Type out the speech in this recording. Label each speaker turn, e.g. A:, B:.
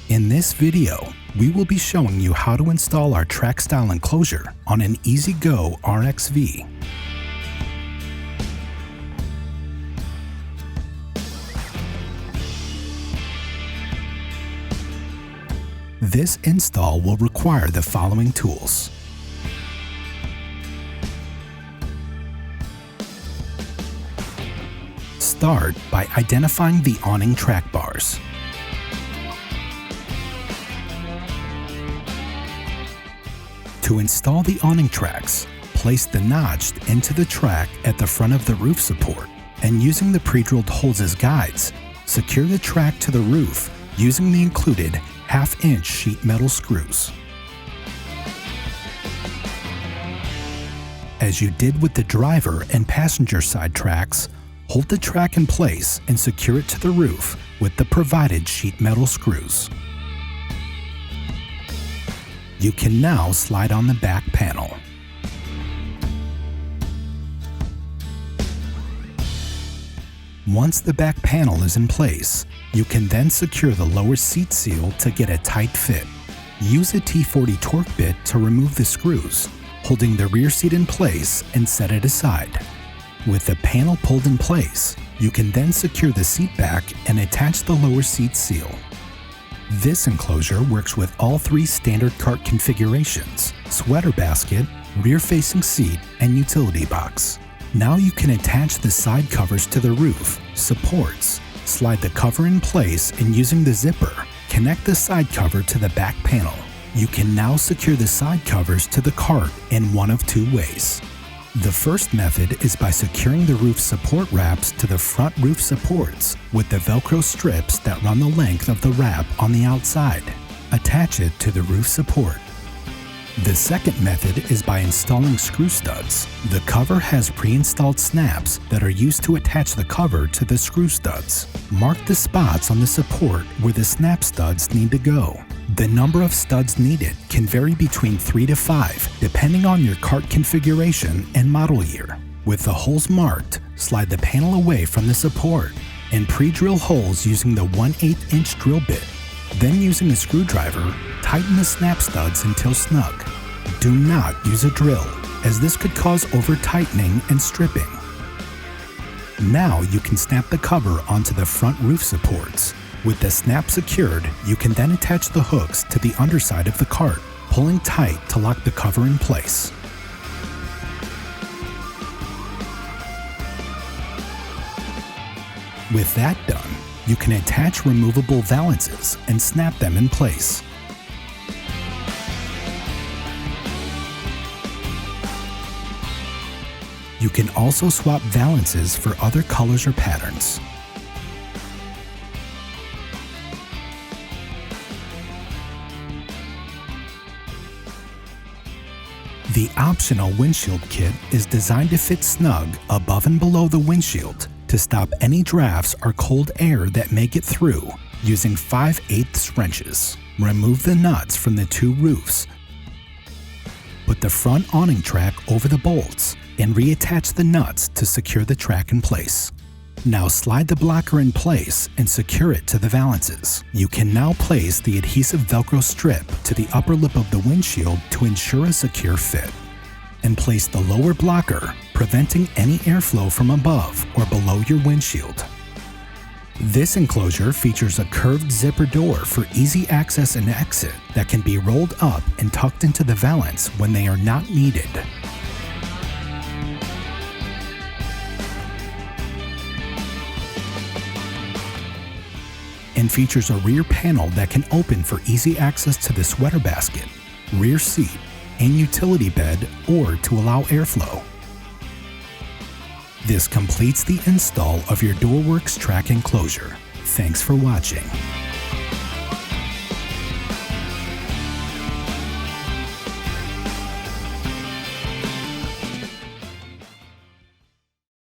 A: In this video, we will be showing you how to install our track style enclosure on an EZGO RXV. This install will require the following tools. Start by identifying the awning track bars. To install the awning tracks, place the notch into the track at the front of the roof support, and using the pre-drilled holes as guides, secure the track to the roof using the included 1/2-inch sheet metal screws. As you did with the driver and passenger side tracks, hold the track in place and secure it to the roof with the provided sheet metal screws. You can now slide on the back panel. Once the back panel is in place, you can then secure the lower seat seal to get a tight fit. Use a T40 torque bit to remove the screws, holding the rear seat in place and set it aside. With the panel pulled in place, you can then secure the seat back and attach the lower seat seal. This enclosure works with all 3 standard cart configurations: sweater basket, rear-facing seat, and utility box. Now you can attach the side covers to the roof, supports, slide the cover in place, and using the zipper, connect the side cover to the back panel. You can now secure the side covers to the cart in one of 2 ways. The first method is by securing the roof support wraps to the front roof supports with the Velcro strips that run the length of the wrap on the outside. Attach it to the roof support. The second method is by installing screw studs. The cover has pre-installed snaps that are used to attach the cover to the screw studs. Mark the spots on the support where the snap studs need to go. The number of studs needed can vary between 3 to 5, depending on your cart configuration and model year. With the holes marked, slide the panel away from the support and pre-drill holes using the 1/8-inch drill bit. Then using a screwdriver, tighten the snap studs until snug. Do not use a drill, as this could cause over-tightening and stripping. Now you can snap the cover onto the front roof supports. With the snap secured, you can then attach the hooks to the underside of the cart, pulling tight to lock the cover in place. With that done, you can attach removable valances and snap them in place. You can also swap valances for other colors or patterns. The optional windshield kit is designed to fit snug above and below the windshield to stop any drafts or cold air that may get through using 5/8 wrenches. Remove the nuts from the 2 roofs. Put the front awning track over the bolts and reattach the nuts to secure the track in place. Now slide the blocker in place and secure it to the valances. You can now place the adhesive Velcro strip to the upper lip of the windshield to ensure a secure fit. And place the lower blocker, preventing any airflow from above or below your windshield. This enclosure features a curved zipper door for easy access and exit that can be rolled up and tucked into the valance when they are not needed. And features a rear panel that can open for easy access to the sweater basket, rear seat, and utility bed, or to allow airflow. This completes the install of your Doorworks track enclosure. Thanks for watching.